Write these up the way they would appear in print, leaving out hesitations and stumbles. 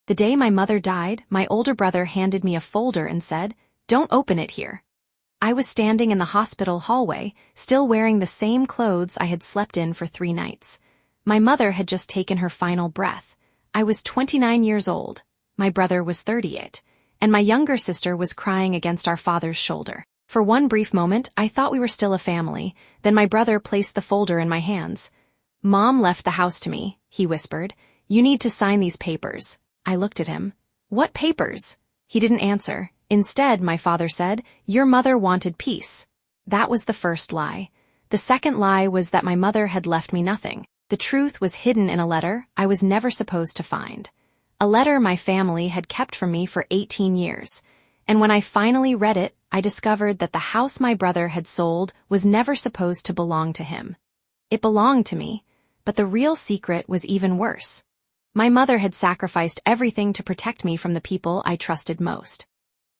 The day my mother died, my older brother handed me a folder and said, "Don't open it here." I was standing in the hospital hallway, still wearing the same clothes I had slept in for 3 nights. My mother had just taken her final breath. I was 29 years old. My brother was 38, and my younger sister was crying against our father's shoulder. For one brief moment, I thought we were still a family. Then my brother placed the folder in my hands. "Mom left the house to me," he whispered. "You need to sign these papers." I looked at him. "What papers?" He didn't answer. Instead, my father said, "Your mother wanted peace." That was the first lie. The second lie was that my mother had left me nothing. The truth was hidden in a letter I was never supposed to find. A letter my family had kept from me for 18 years. And when I finally read it, I discovered that the house my brother had sold was never supposed to belong to him. It belonged to me, but the real secret was even worse. My mother had sacrificed everything to protect me from the people I trusted most.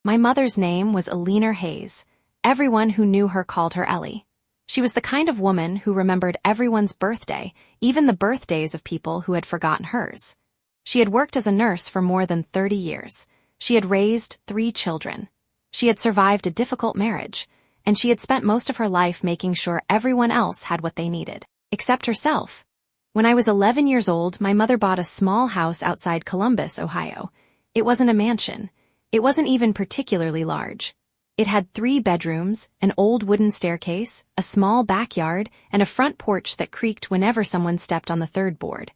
My mother's name was Alina Hayes. Everyone who knew her called her Ellie. She was the kind of woman who remembered everyone's birthday, even the birthdays of people who had forgotten hers. She had worked as a nurse for more than 30 years. She had raised 3 children. She had survived a difficult marriage, and she had spent most of her life making sure everyone else had what they needed, except herself. When I was 11 years old, my mother bought a small house outside Columbus, Ohio. It wasn't a mansion. It wasn't even particularly large. It had 3 bedrooms, an old wooden staircase, a small backyard, and a front porch that creaked whenever someone stepped on the 3rd board.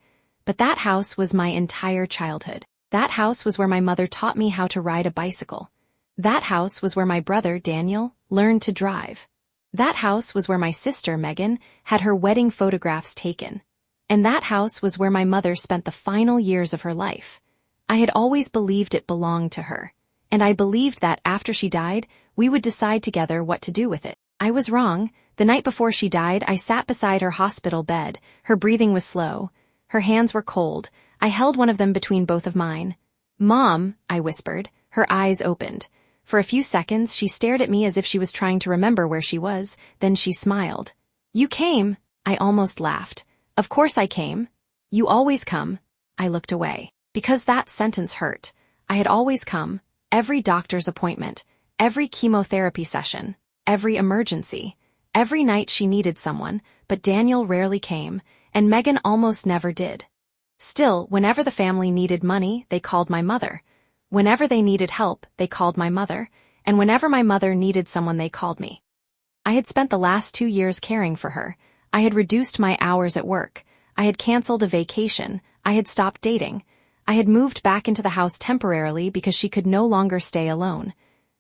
But that house was my entire childhood. That house was where my mother taught me how to ride a bicycle. That house was where my brother, Daniel, learned to drive. That house was where my sister, Megan, had her wedding photographs taken. And that house was where my mother spent the final years of her life. I had always believed it belonged to her. And I believed that after she died, we would decide together what to do with it. I was wrong. The night before she died, I sat beside her hospital bed. Her breathing was slow. Her hands were cold. I held one of them between both of mine. "Mom," I whispered. Her eyes opened. For a few seconds, she stared at me as if she was trying to remember where she was. Then she smiled. "You came." I almost laughed. "Of course I came. You always come." I looked away. Because that sentence hurt. I had always come. Every doctor's appointment, every chemotherapy session, every emergency, every night she needed someone, but Daniel rarely came, and Megan almost never did. Still, whenever the family needed money, they called my mother. Whenever they needed help, they called my mother, and whenever my mother needed someone, they called me. I had spent the last 2 years caring for her. I had reduced my hours at work. I had canceled a vacation. I had stopped dating. I had moved back into the house temporarily because she could no longer stay alone.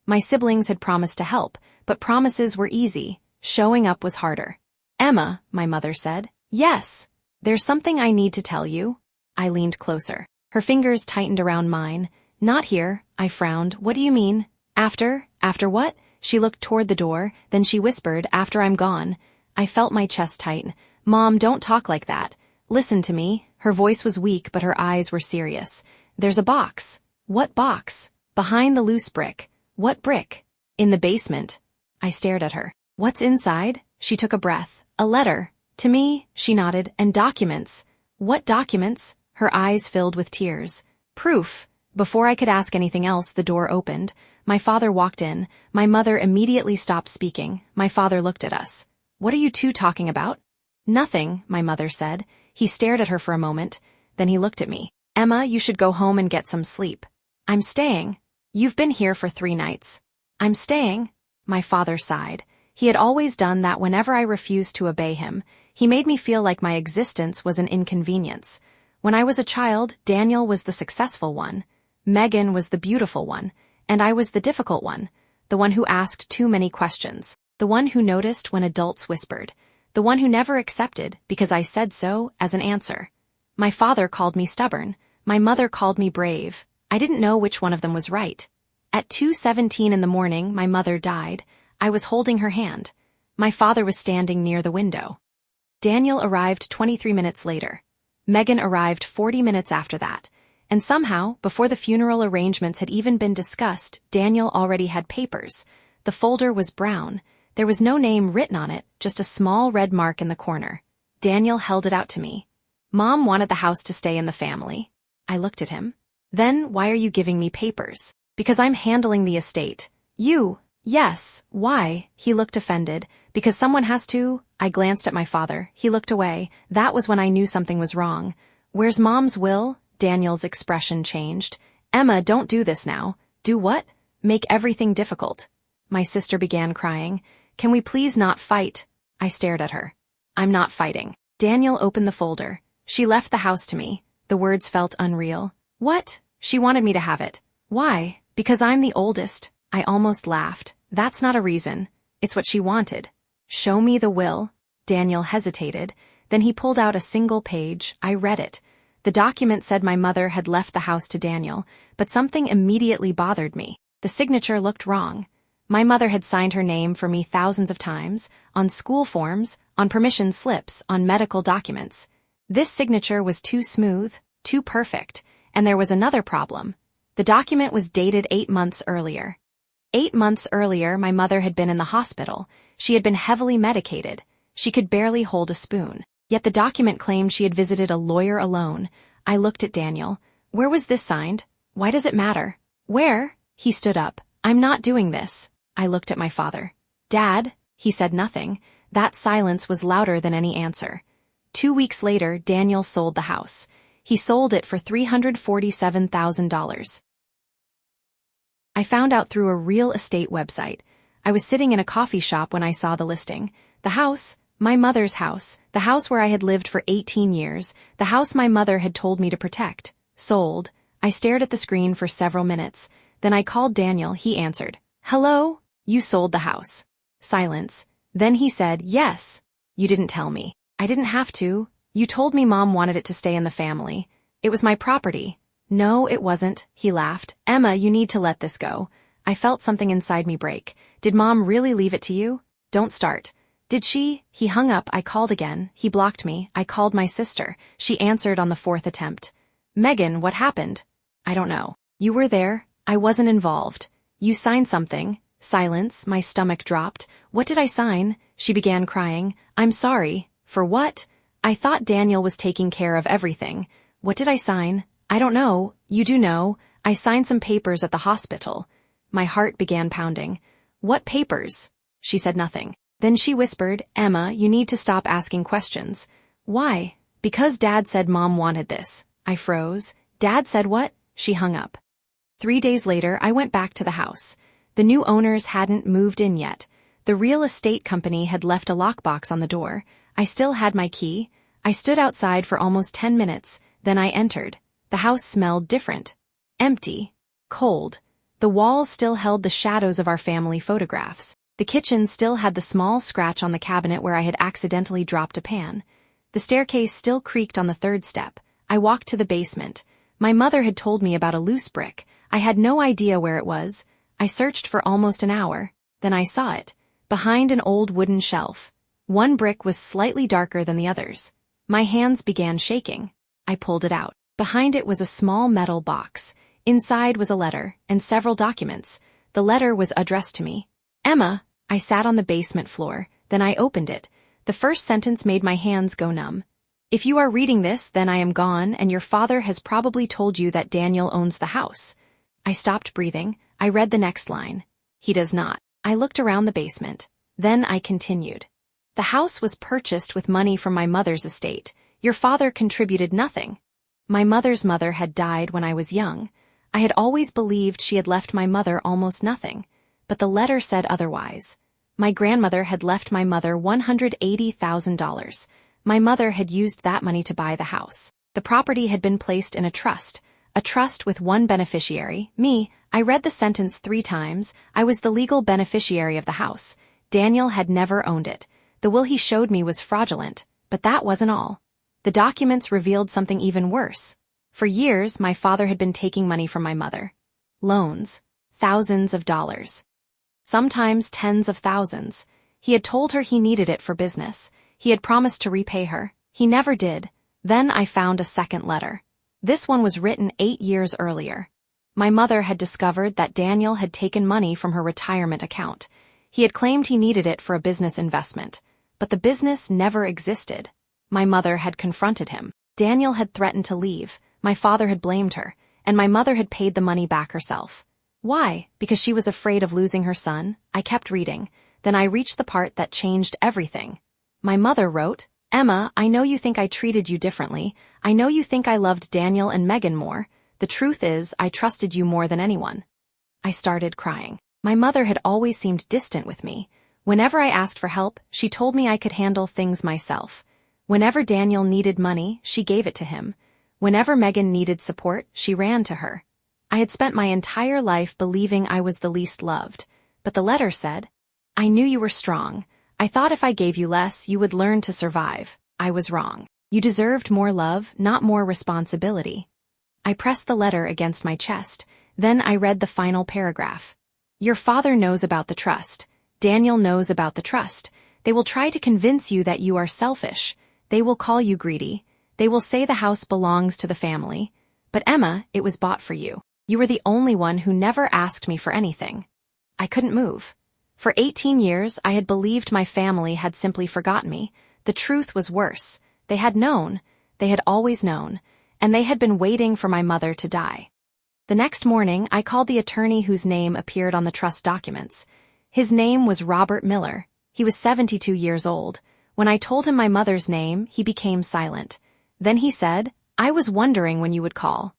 My siblings had promised to help, but promises were easy. Showing up was harder. "Emma," my mother said. "Yes." "There's something I need to tell you." I leaned closer. Her fingers tightened around mine. "Not here," I frowned. "What do you mean?" After what?" She looked toward the door, then she whispered, "After I'm gone." I felt my chest tighten. "Mom, don't talk like that. Listen to me." Her voice was weak, but her eyes were serious. "There's a box." "What box?" "Behind the loose brick." "What brick?" "In the basement." I stared at her. "What's inside?" She took a breath. "A letter." "To me?" She nodded. "And documents." "What documents?" Her eyes filled with tears. "Proof." Before I could ask anything else, the door opened. My father walked in. My mother immediately stopped speaking. My father looked at us. "What are you two talking about?" "Nothing," my mother said. He stared at her for a moment. Then he looked at me. "Emma, you should go home and get some sleep." "I'm staying." "You've been here for 3 nights." "I'm staying." My father sighed. He had always done that whenever I refused to obey him. He made me feel like my existence was an inconvenience. When I was a child, Daniel was the successful one. Megan was the beautiful one. And I was the difficult one. The one who asked too many questions. The one who noticed when adults whispered. The one who never accepted, because I said so, as an answer. My father called me stubborn. My mother called me brave. I didn't know which one of them was right. At 2:17 in the morning, my mother died. I was holding her hand. My father was standing near the window. Daniel arrived 23 minutes later. Megan arrived 40 minutes after that. And somehow, before the funeral arrangements had even been discussed, Daniel already had papers. The folder was brown. There was no name written on it, just a small red mark in the corner. Daniel held it out to me. "Mom wanted the house to stay in the family." I looked at him. Then why are you giving me papers? Because I'm handling the estate. You? Yes. Why? He looked offended. Because someone has to. I glanced at my father. He looked away. That was when I knew something was wrong. Where's Mom's will? Daniel's expression changed. Emma, don't do this now. Do what? Make everything difficult. My sister began crying. Can we please not fight? I stared at her. I'm not fighting. Daniel opened the folder. She left the house to me. The words felt unreal. What? She wanted me to have it. Why? Because I'm the oldest. I almost laughed. That's not a reason. It's what she wanted. Show me the will. Daniel hesitated. Then he pulled out a single page. I read it. The document said my mother had left the house to Daniel, but something immediately bothered me. The signature looked wrong. My mother had signed her name for me thousands of times, on school forms, on permission slips, on medical documents. This signature was too smooth, too perfect, and there was another problem. The document was dated 8 months earlier. 8 months earlier, my mother had been in the hospital. She had been heavily medicated. She could barely hold a spoon. Yet the document claimed she had visited a lawyer alone. I looked at Daniel. Where was this signed? Why does it matter? Where? He stood up. I'm not doing this. I looked at my father. Dad? He said nothing. That silence was louder than any answer. 2 weeks later, Daniel sold the house. He sold it for $347,000. I found out through a real estate website. I was sitting in a coffee shop when I saw the listing. The house, my mother's house, the house where I had lived for 18 years, the house my mother had told me to protect, sold. I stared at the screen for several minutes. Then I called Daniel. He answered. Hello? You sold the house. Silence. Then he said, yes. You didn't tell me. I didn't have to. You told me Mom wanted it to stay in the family. It was my property. No, it wasn't, he laughed. Emma, you need to let this go. I felt something inside me break. Did Mom really leave it to you? Don't start. Did she? He hung up. I called again. He blocked me. I called my sister. She answered on the 4th attempt. Megan, what happened? I don't know. You were there. I wasn't involved. You signed something. Silence. My stomach dropped. What did I sign? She began crying. I'm sorry. For what? I thought Daniel was taking care of everything. What did I sign? I don't know. You do know. I signed some papers at the hospital. My heart began pounding. What papers? She said nothing. Then she whispered, Emma, you need to stop asking questions. Why? Because Dad said Mom wanted this. I froze. Dad said what? She hung up. 3 days later, I went back to the house. The new owners hadn't moved in yet. The real estate company had left a lockbox on the door. I still had my key. I stood outside for almost 10 minutes. Then I entered. The house smelled different. Empty. Cold. The walls still held the shadows of our family photographs. The kitchen still had the small scratch on the cabinet where I had accidentally dropped a pan. The staircase still creaked on the 3rd step. I walked to the basement. My mother had told me about a loose brick. I had no idea where it was. I searched for almost an hour. Then I saw it. Behind an old wooden shelf. One brick was slightly darker than the others. My hands began shaking. I pulled it out. Behind it was a small metal box. Inside was a letter and several documents. The letter was addressed to me. Emma. I sat on the basement floor. Then I opened it. The first sentence made my hands go numb. If you are reading this, then I am gone, and your father has probably told you that Daniel owns the house. I stopped breathing. I read the next line. He does not. I looked around the basement. Then I continued. The house was purchased with money from my mother's estate. Your father contributed nothing. My mother's mother had died when I was young. I had always believed she had left my mother almost nothing, but the letter said otherwise. My grandmother had left my mother $180,000. My mother had used that money to buy the house. The property had been placed in a trust with one beneficiary, me. I read the sentence 3 times. I was the legal beneficiary of the house. Daniel had never owned it. The will he showed me was fraudulent, but that wasn't all. The documents revealed something even worse. For years, my father had been taking money from my mother. Loans. Thousands of dollars. Sometimes tens of thousands. He had told her he needed it for business. He had promised to repay her. He never did. Then I found a second letter. This one was written 8 years earlier. My mother had discovered that Daniel had taken money from her retirement account. He had claimed he needed it for a business investment, but the business never existed. My mother had confronted him. Daniel had threatened to leave. My father had blamed her, and my mother had paid the money back herself. Why? Because she was afraid of losing her son? I kept reading. Then I reached the part that changed everything. My mother wrote, "Emma, I know you think I treated you differently. I know you think I loved Daniel and Megan more. The truth is, I trusted you more than anyone." I started crying. My mother had always seemed distant with me. Whenever I asked for help, she told me I could handle things myself. Whenever Daniel needed money, she gave it to him. Whenever Megan needed support, she ran to her. I had spent my entire life believing I was the least loved. But the letter said, "I knew you were strong. I thought if I gave you less, you would learn to survive. I was wrong. You deserved more love, not more responsibility." I pressed the letter against my chest. Then I read the final paragraph. "Your father knows about the trust. Daniel knows about the trust. They will try to convince you that you are selfish. They will call you greedy. They will say the house belongs to the family. But Emma, it was bought for you. You were the only one who never asked me for anything." I couldn't move. For 18 years, I had believed my family had simply forgotten me. The truth was worse. They had known. They had always known. And they had been waiting for my mother to die. The next morning, I called the attorney whose name appeared on the trust documents. His name was Robert Miller. He was 72 years old. When I told him my mother's name, he became silent. Then he said, "I was wondering when you would call."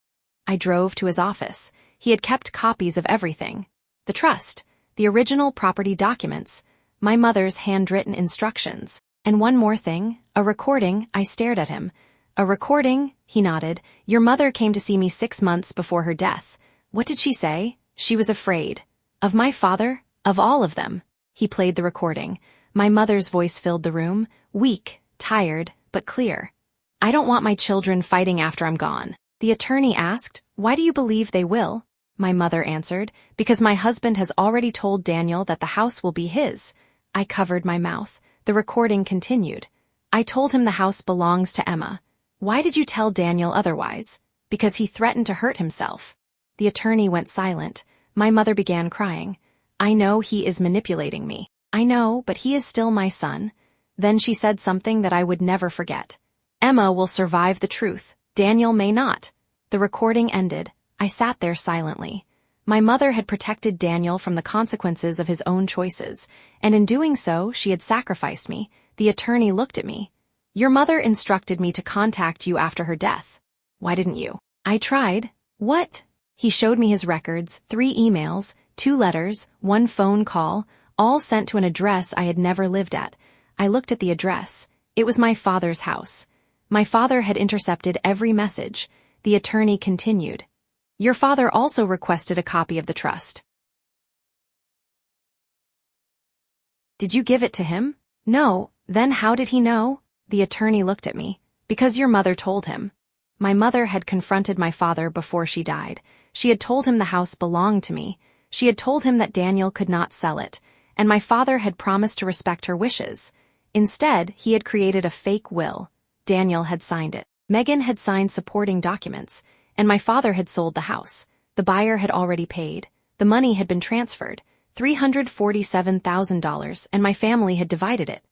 I drove to his office. He had kept copies of everything. The trust, the original property documents, my mother's handwritten instructions, and one more thing, a recording. I stared at him. "A recording?" He nodded. "Your mother came to see me 6 months before her death. What did she say?" "She was afraid." "Of my father? Of all of them?" He played the recording. My mother's voice filled the room, weak, tired, but clear. "I don't want my children fighting after I'm gone." The attorney asked, "Why do you believe they will?" My mother answered, "Because my husband has already told Daniel that the house will be his." I covered my mouth. The recording continued. "I told him the house belongs to Emma." "Why did you tell Daniel otherwise?" "Because he threatened to hurt himself." The attorney went silent. My mother began crying. "I know he is manipulating me. I know, but he is still my son." Then she said something that I would never forget. "Emma will survive the truth. Daniel may not." The recording ended. I sat there silently. My mother had protected Daniel from the consequences of his own choices, and in doing so, she had sacrificed me. The attorney looked at me. "Your mother instructed me to contact you after her death. Why didn't you?" "I tried." "What?" He showed me his records, 3 emails, 2 letters, 1 phone call, all sent to an address I had never lived at. I looked at the address. It was my father's house. My father had intercepted every message. The attorney continued. "Your father also requested a copy of the trust. Did you give it to him?" "No." "Then how did he know?" The attorney looked at me. "Because your mother told him." My mother had confronted my father before she died. She had told him the house belonged to me. She had told him that Daniel could not sell it, and my father had promised to respect her wishes. Instead, he had created a fake will. Daniel had signed it. Megan had signed supporting documents, and my father had sold the house. The buyer had already paid. The money had been transferred, $347,000, and my family had divided it.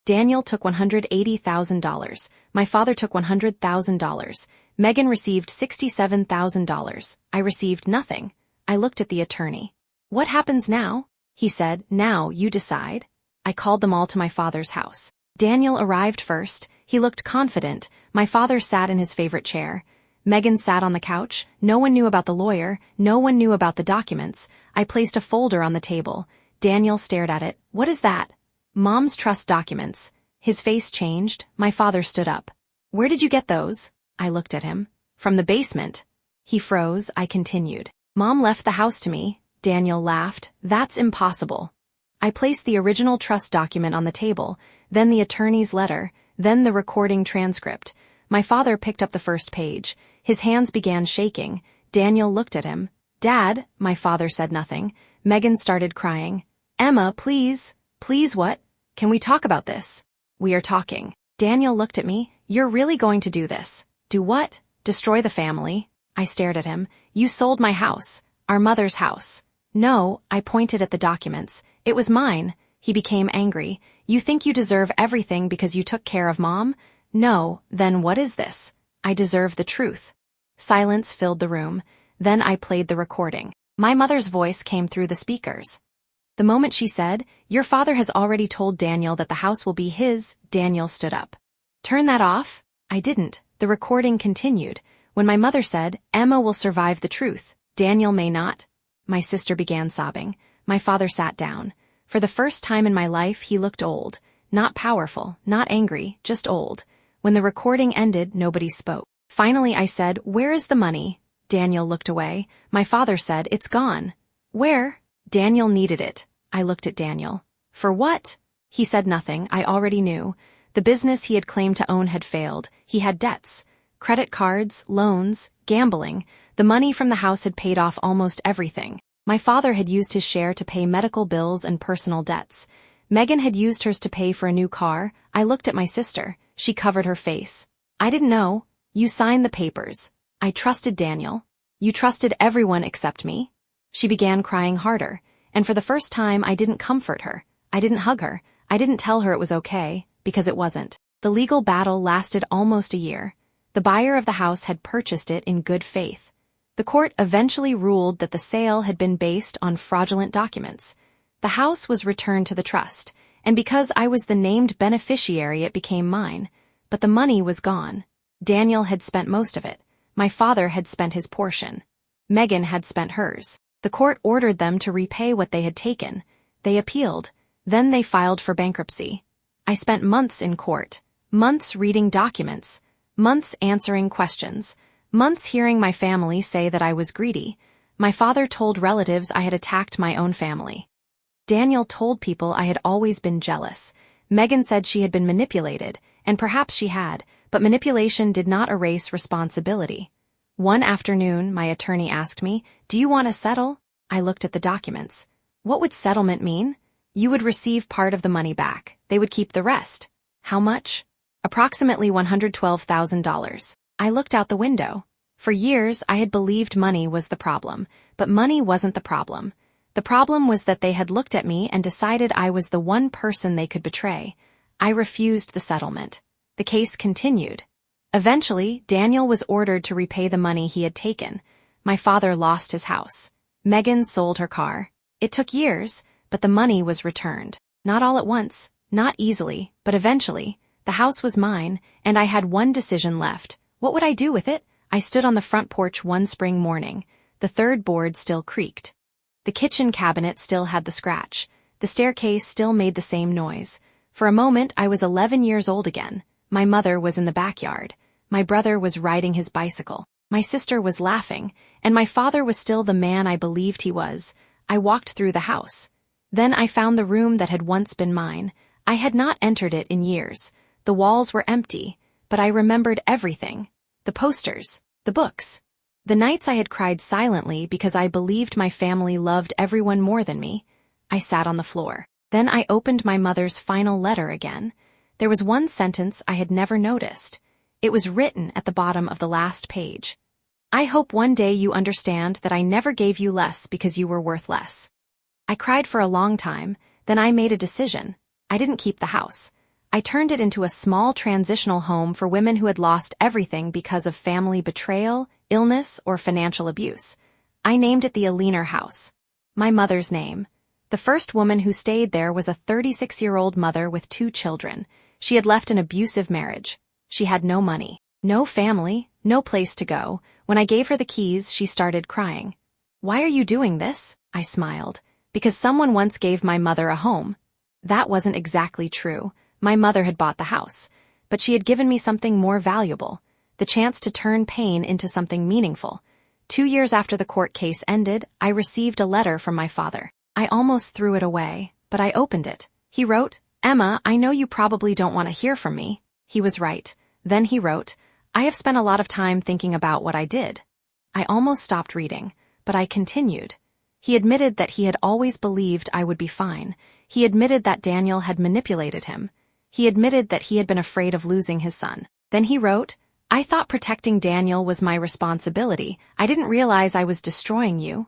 Daniel took $180,000. My father took $100,000. Megan received $67,000. I received nothing. I looked at the attorney. "What happens now?" He said, "Now you decide." I called them all to my father's house. Daniel arrived first. He looked confident. My father sat in his favorite chair. Megan sat on the couch. No one knew about the lawyer. No one knew about the documents. I placed a folder on the table. Daniel stared at it. "What is that?" "Mom's trust documents." His face changed. My father stood up. "Where did you get those?" I looked at him. "From the basement." He froze. I continued. "Mom left the house to me." Daniel laughed. "That's impossible." I placed the original trust document on the table, then the attorney's letter, then the recording transcript. My father picked up the first page. His hands began shaking. Daniel looked at him. "Dad," my father said nothing. Megan started crying. "Emma, please." "Please what? Can we talk about this?" "We are talking." Daniel looked at me. "You're really going to do this?" "Do what?" "Destroy the family." I stared at him. "You sold my house. Our mother's house." "No," I pointed at the documents. "It was mine." He became angry. "You think you deserve everything because you took care of Mom?" "No." "Then what is this?" "I deserve the truth." Silence filled the room. Then I played the recording. My mother's voice came through the speakers. The moment she said, "Your father has already told Daniel that the house will be his," Daniel stood up. "Turn that off?" I didn't. The recording continued. When my mother said, "Emma will survive the truth, Daniel may not," my sister began sobbing. My father sat down. For the first time in my life, he looked old. Not powerful, not angry, just old. When the recording ended, nobody spoke. Finally, I said, "Where is the money?" Daniel looked away. My father said, "It's gone." "Where?" Daniel needed it. I looked at Daniel. "For what?" He said nothing. I already knew. The business he had claimed to own had failed. He had debts. Credit cards, loans, gambling. The money from the house had paid off almost everything. My father had used his share to pay medical bills and personal debts. Megan had used hers to pay for a new car. I looked at my sister. She covered her face. "I didn't know. You signed the papers." "I trusted Daniel." "You trusted everyone except me." She began crying harder, and for the first time I didn't comfort her. I didn't hug her. I didn't tell her it was okay, because it wasn't. The legal battle lasted almost a year. The buyer of the house had purchased it in good faith. The court eventually ruled that the sale had been based on fraudulent documents. The house was returned to the trust, and because I was the named beneficiary, it became mine. But the money was gone. Daniel had spent most of it. My father had spent his portion. Megan had spent hers. The court ordered them to repay what they had taken. They appealed. Then they filed for bankruptcy. I spent months in court, months reading documents, months answering questions, months hearing my family say that I was greedy. My father told relatives I had attacked my own family. Daniel told people I had always been jealous. Megan said she had been manipulated, and perhaps she had, but manipulation did not erase responsibility. One afternoon, my attorney asked me, "Do you want to settle?" I looked at the documents. What would settlement mean? You would receive part of the money back. They would keep the rest. How much? Approximately $112,000. I looked out the window. For years, I had believed money was the problem, but money wasn't the problem. The problem was that they had looked at me and decided I was the one person they could betray. I refused the settlement. The case continued. Eventually, Daniel was ordered to repay the money he had taken. My father lost his house. Megan sold her car. It took years, but the money was returned. Not all at once, not easily, but eventually. The house was mine, and I had one decision left. What would I do with it? I stood on the front porch one spring morning. The third board still creaked. The kitchen cabinet still had the scratch. The staircase still made the same noise. For a moment, I was 11 years old again. My mother was in the backyard. My brother was riding his bicycle. My sister was laughing, and my father was still the man I believed he was. I walked through the house. Then I found the room that had once been mine. I had not entered it in years. The walls were empty, but I remembered everything. The posters, the books. The nights I had cried silently because I believed my family loved everyone more than me. I sat on the floor. Then I opened my mother's final letter again. There was one sentence I had never noticed. It was written at the bottom of the last page. "I hope one day you understand that I never gave you less because you were worth less." I cried for a long time, then I made a decision. I didn't keep the house. I turned it into a small transitional home for women who had lost everything because of family betrayal, illness, or financial abuse. I named it the Aliner House. My mother's name. The first woman who stayed there was a 36-year-old mother with 2 children. She had left an abusive marriage. She had no money, no family, no place to go. When I gave her the keys, she started crying. "Why are you doing this?" I smiled. "Because someone once gave my mother a home." That wasn't exactly true. My mother had bought the house, but she had given me something more valuable, the chance to turn pain into something meaningful. 2 years after the court case ended, I received a letter from my father. I almost threw it away, but I opened it. He wrote, "Emma, I know you probably don't want to hear from me." He was right. Then he wrote, "I have spent a lot of time thinking about what I did." I almost stopped reading, but I continued. He admitted that he had always believed I would be fine. He admitted that Daniel had manipulated him. He admitted that he had been afraid of losing his son. Then he wrote, "I thought protecting Daniel was my responsibility. I didn't realize I was destroying you."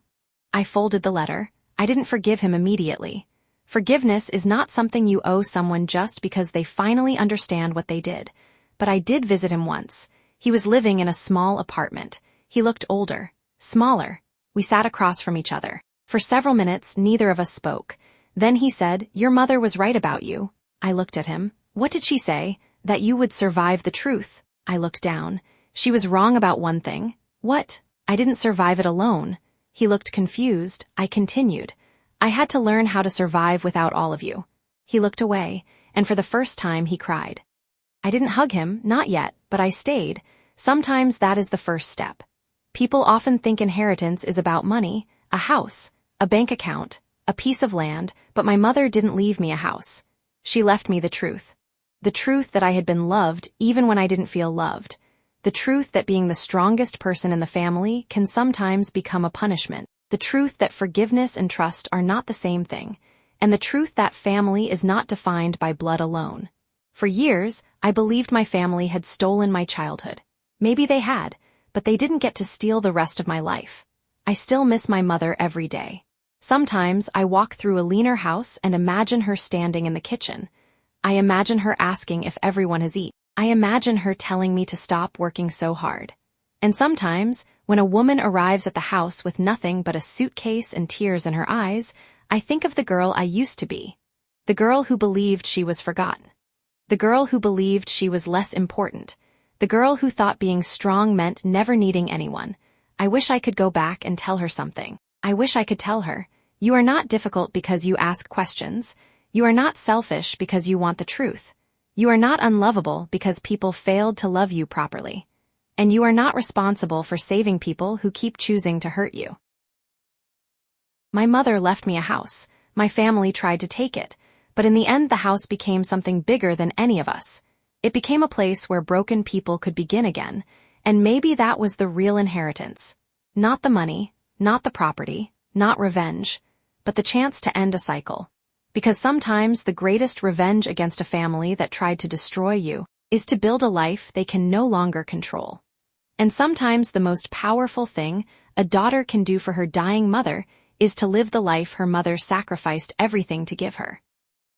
I folded the letter. I didn't forgive him immediately. Forgiveness is not something you owe someone just because they finally understand what they did. But I did visit him once. He was living in a small apartment. He looked older, smaller. We sat across from each other. For several minutes, neither of us spoke. Then he said, "Your mother was right about you." I looked at him. "What did she say?" "That you would survive the truth." I looked down. "She was wrong about one thing." "What?" "I didn't survive it alone." He looked confused. I continued. "I had to learn how to survive without all of you." He looked away, and for the first time he cried. I didn't hug him, not yet, but I stayed. Sometimes that is the first step. People often think inheritance is about money, a house, a bank account, a piece of land, but my mother didn't leave me a house. She left me the truth. The truth that I had been loved even when I didn't feel loved. The truth that being the strongest person in the family can sometimes become a punishment. The truth that forgiveness and trust are not the same thing. And the truth that family is not defined by blood alone. For years, I believed my family had stolen my childhood. Maybe they had, but they didn't get to steal the rest of my life. I still miss my mother every day. Sometimes I walk through a leaner house and imagine her standing in the kitchen. I imagine her asking if everyone has eaten. I imagine her telling me to stop working so hard. And sometimes, when a woman arrives at the house with nothing but a suitcase and tears in her eyes, I think of the girl I used to be. The girl who believed she was forgotten. The girl who believed she was less important. The girl who thought being strong meant never needing anyone. I wish I could go back and tell her something. I wish I could tell her, "You are not difficult because you ask questions. You are not selfish because you want the truth. You are not unlovable because people failed to love you properly. And you are not responsible for saving people who keep choosing to hurt you." My mother left me a house. My family tried to take it. But in the end, the house became something bigger than any of us. It became a place where broken people could begin again, and maybe that was the real inheritance. Not the money, not the property, not revenge, but the chance to end a cycle. Because sometimes the greatest revenge against a family that tried to destroy you is to build a life they can no longer control. And sometimes the most powerful thing a daughter can do for her dying mother is to live the life her mother sacrificed everything to give her.